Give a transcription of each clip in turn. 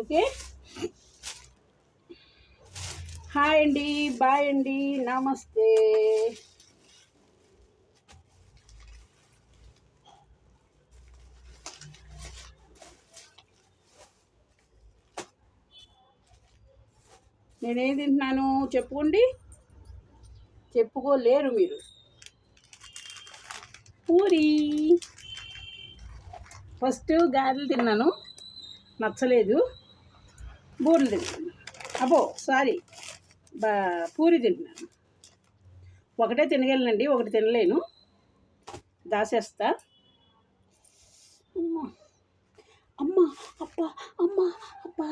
Okay. Hi అండి, bye అండి, నమస్తే. నేనేం తింటున్నాను చెప్పుకోండి. చెప్పుకోలేరు మీరు. పూరి. ఫస్ట్ గారెలు తిన్నాను, నచ్చలేదు. బూరెలు తింటున్నాను. అబ్బో సారీ, పూరి తింటున్నాను. ఒకటే తినగలనండి, ఒకటి తినలేను, దాసేస్తా. అమ్మ అమ్మ అబ్బా, అమ్మ అబ్బా,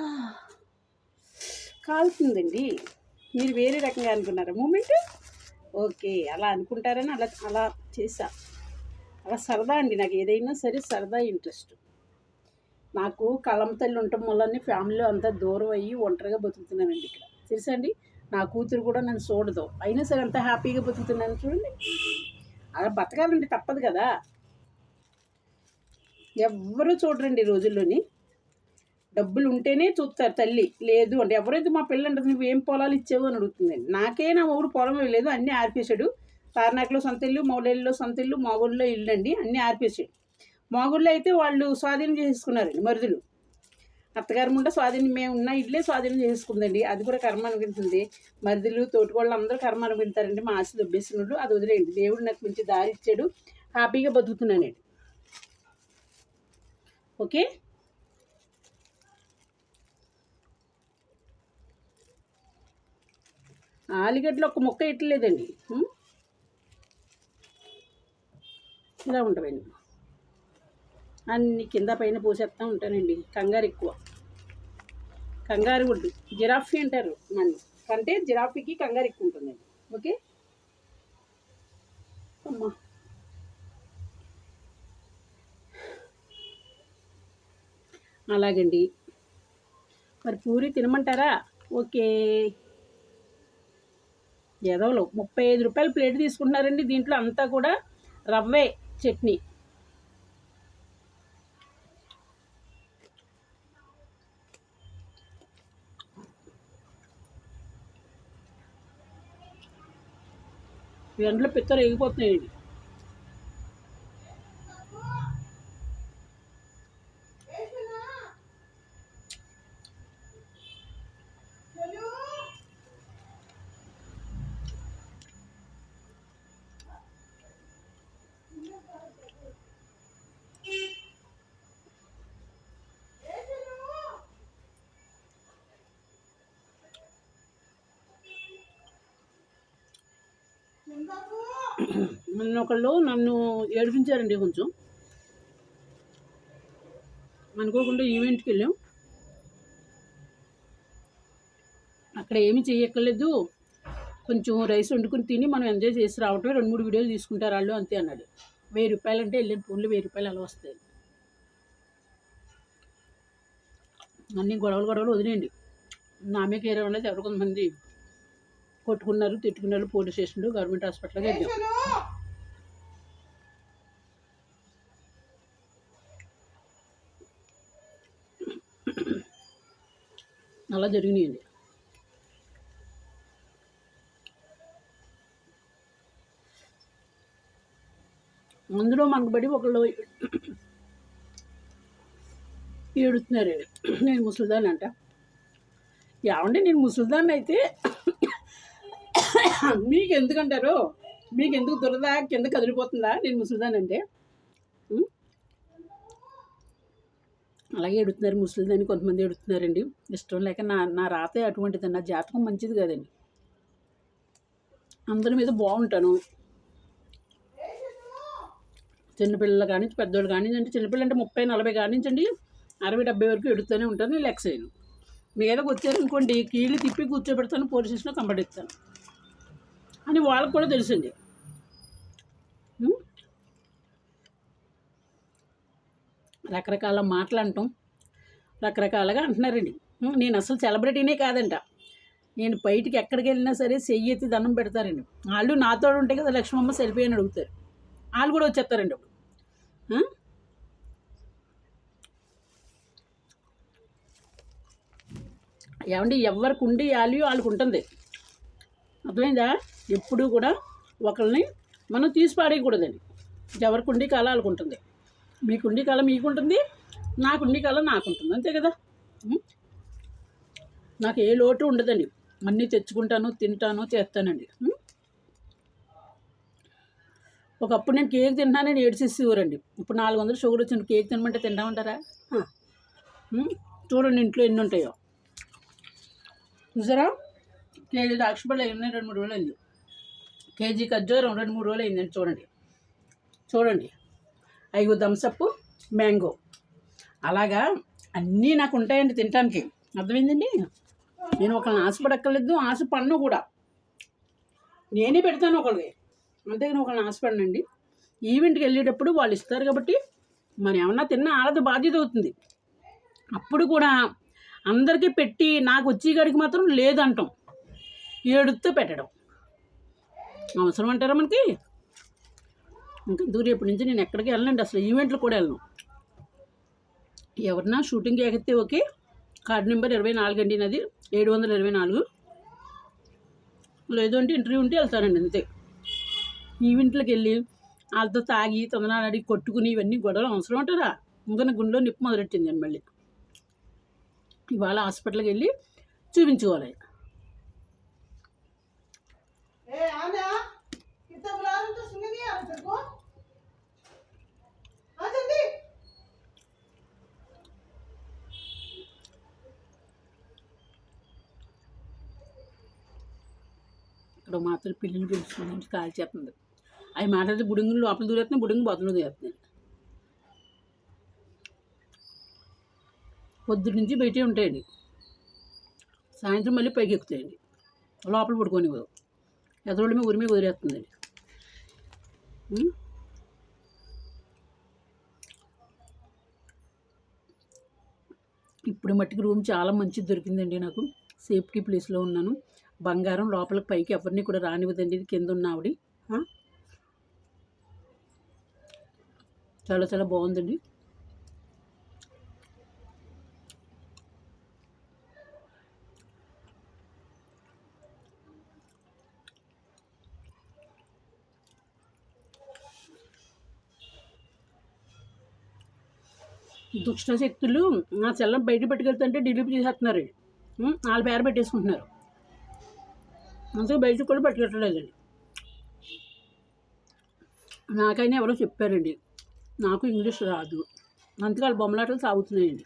కాలుతుందండి. మీరు వేరే రకంగా అనుకున్నారా మూమెంట్? ఓకే, అలా అనుకుంటారని అలా అలా చేసా. అలా సరదా అండి, నాకు ఏదైనా సరే సరదా ఇంట్రెస్ట్. నాకు కళ్ళమ్మ తల్లి ఉండటం వల్ల ఫ్యామిలీలో అంతా దూరం అయ్యి ఒంటరిగా బతుకుతున్నానండి ఇక్కడ. తెలుసా అండి, నా కూతురు కూడా నన్ను చూడదు, అయినా సరే అంత హ్యాపీగా బతుకుతున్నాను చూడండి. అలా బతకాలండి, తప్పదు కదా. ఎవ్వరూ చూడరండి ఈ రోజుల్లోని. డబ్బులు ఉంటేనే చూస్తారు తల్లి, లేదు అంటే ఎవరైతే మా పిల్లలు అంటే నువ్వేం పొలాలు ఇచ్చావు అని అడుగుతుందండి. నాకే నా ఊరు పొలం లేదు, అన్నీ ఆర్పేశాడు. తార్నాకలో సొంత ఇల్లు, మౌడేళ్ళలో సొంత ఇల్లు, మాగూళ్ళలో ఇల్లు అండి, అన్నీ ఆర్పేశాడు. మాగూళ్ళలో అయితే వాళ్ళు స్వాధీనం చేసుకున్నారండి మరుదులు. అత్తగారు ముండ స్వాధీనం, మేము ఉన్న ఇల్లే స్వాధీనం చేసుకుందండి, అది కూడా కర్మ అనుకుంటుంది. మరుదులు తోటికోళ్ళు అందరూ కర్మ అనుకుంటారండి. మా ఆశ దొబ్బేసినోళ్ళు అది వదిలేయండి. దేవుడు నాకు మంచి దారి ఇచ్చాడు, హ్యాపీగా బతుకుతున్నానండి. ఓకే. ఆలుగడ్డలు ఒక ముక్క ఇట్లేదండి, ఇలా ఉంటామండి. అన్ని కింద పైన పోసేస్తూ ఉంటానండి. కంగారు ఎక్కువ, కంగారు గుడ్డు జిరాఫీ అంటారు నన్ను, అంటే జిరాఫీకి కంగారు ఎక్కువ ఉంటుందండి. ఓకే అమ్మా. అలాగండి, మరి పూరి తినమంటారా? ఓకే. ఎదవలు 35 రూపాయలు ప్లేట్ తీసుకుంటున్నారండి, దీంట్లో అంతా కూడా రవ్వే చట్నీ. ఎండలో పిత్తలు ఎగిపోతున్నాయండి. నన్ను ఏడిపించారండి కొంచెం. అనుకోకుండా ఈవెంట్కి వెళ్ళాం, అక్కడ ఏమీ చేయక్కర్లేదు, కొంచెం రైస్ వండుకుని తిని మనం ఎంజాయ్ చేసి రావటమే, 2-3 వీడియోలు తీసుకుంటారు వాళ్ళు అంతే అన్నాడు. 1000 రూపాయలు అంటే వెళ్ళిన ఫోన్లో 1000 రూపాయలు అలా వస్తాయి. అన్నీ గొడవలు వదిలేయండి. నామే కేరే వాళ్ళకి ఎవరు కొంతమంది కొట్టుకున్నారు, తిట్టుకున్నారు, పోలీస్ స్టేషన్లు, గవర్నమెంట్ హాస్పిటల్కి వెళ్ళాం. అలా జరిగినాయండి. అందులో మనకు బడి ఒకళ్ళు ఏడుతున్నారు, నేను ముసలిదాన్ని అంట. ఏమంటే నేను ముసలిదాన్ని అయితే మీకు ఎందుకంటారు? మీకు ఎందుకు దురద కింద కదిలిపోతుందా నేను ముసలిదాన్ని అంటే? అలాగే ఎడుతున్నారు ముసలిదాన్ని, కొంతమంది ఎడుతున్నారండి. ఇష్టం లేక నా రాతే అటువంటిది, నా జాతకం మంచిది కాదండి. అందరి మీద బాగుంటాను. చిన్నపిల్లలు కానీ పెద్దోళ్ళు కానీ, అంటే చిన్నపిల్లలు అంటే 30-40 కానించండి 60-70 వరకు ఎడుతూనే ఉంటాను. నేను లెక్స్ అయ్యాను. మీదకి వచ్చారనుకోండి కీళ్ళు తిప్పి కూర్చోబెడతాను, పోలీస్ స్టేషన్లో కంప్లైంట్ ఇస్తాను అని వాళ్ళకు కూడా తెలుసండి. రకరకాల మాటలు అంటాం, రకరకాలుగా అంటున్నారండి. నేను అసలు సెలబ్రిటీనే కాదంట. నేను బయటికి ఎక్కడికి వెళ్ళినా సరే చెయ్యి ఎత్తి దండం పెడతారండి. వాళ్ళు నాతో ఉంటే కదా లక్ష్మమ్మ సెల్ఫీ అని అడుగుతారు, వాళ్ళు కూడా వచ్చేస్తారండి అప్పుడు. ఏమండి ఎవరికి ఉండి వాల్యూ వాళ్ళకు ఉంటుంది. అర్థమైందా? ఎప్పుడూ కూడా ఒకరిని మనం తీసి పాడేయకూడదండి. ఎవరికి ఉండి కళ వాళ్ళకు ఉంటుంది. మీకుండి కళ మీకుంటుంది, నాకుండి కళ నాకుంటుంది, అంతే కదా. నాకు ఏ లోటు ఉండదండి. అన్నీ తెచ్చుకుంటాను, తింటాను, చేస్తానండి. ఒకప్పుడు నేను కేక్ తింటున్నానని ఏడ్చేసేవారండి. ఇప్పుడు 400 షుగర్ వచ్చింది, కేక్ తినమంటే తింటామంటారా? చూడండి ఇంట్లో ఎన్ని ఉంటాయో. చూసారా? కేజీ ద్రాక్షపళ్ళు అయింది 2-3 రోజులు అయింది. కేజీ ఖర్జూరం 2-3 రోజులు అయిందండి. చూడండి 5 థమ్సప్ మ్యాంగో. అలాగా అన్నీ నాకు ఉంటాయండి తినటానికి. అర్థమైందండి? నేను ఒకరిని ఆశపడక్కర్లేదు, ఆశపడను కూడా. నేనే పెడతాను ఒకరికి, అంతేగాని ఒకరిని ఆశపడనండి. ఈవెంట్కి వెళ్ళేటప్పుడు వాళ్ళు ఇస్తారు కాబట్టి మరి ఏమన్నా తిన్నా వాళ్ళది బాధ్యత అవుతుంది. అప్పుడు కూడా అందరికీ పెట్టి నాకు వచ్చేగాడికి మాత్రం లేదంటాం, ఏడుతో పెట్టడం అవసరం అంటారా మనకి? ఇంకా రేపటి నుంచి నేను ఎక్కడికి వెళ్ళనండి, అసలు ఈవెంట్లు కూడా వెళ్ళను. ఎవరన్నా షూటింగ్కి ఎగితే ఓకే. కార్డు నెంబర్ 24 అండి నాది, 724. లేదు అంటే ఇంటర్వ్యూ ఉంటే వెళ్తానండి, అంతే. ఈవెంట్లకు వెళ్ళి వాళ్ళతో తాగి తొందరనాడు అడిగి కొట్టుకుని ఇవన్నీ గొడవలు అవసరం అంటారా? ఇంకా నా గుండెలో నిప్పు మొదలెట్టిందండి. మళ్ళీ ఇవాళ హాస్పిటల్కి వెళ్ళి చూపించుకోవాలి. ఇక్కడ మాత్రం పిల్లలు పిలుచుకుని కాల్ చేస్తుంది. అవి మాట్లాడితే బుడుంగులు లోపల దూరేస్తున్నాయి, బుడుంగు బొత్తలు దూరేస్తున్నాయి. పొద్దున్న నుంచి బయటే ఉంటాయండి, సాయంత్రం మళ్ళీ పైకి ఎక్కుతాయండి. లోపల పడుకోనివ్వదు, ఎదరోళ్ళ మీద ఉరిమే కుదిరేస్తుందండి. ఇప్పుడు మట్టికి రూమ్ చాలా మంచిది దొరికిందండి నాకు. సేఫ్టీ ప్లేస్లో ఉన్నాను. బంగారం లోపలికి పైకి ఎవరిని కూడా రానివ్వదండి. ఇది కింద ఉన్న ఆవిడ చాలా చాలా బాగుందండి. దుష్ట శక్తులు నా సెల్లం బయట పెట్టుకెళ్తుంటే డిలీట్ చేసేస్తున్నారు, వాళ్ళ పేరు పెట్టేసుకుంటున్నారు. అందుకే బయటకు కూడా పెట్టుకెట్టలేదండి. నాకైనా ఎవరో చెప్పారండి, నాకు ఇంగ్లీష్ రాదు, అందుకే వాళ్ళ బొమ్మలాటలు సాగుతున్నాయండి.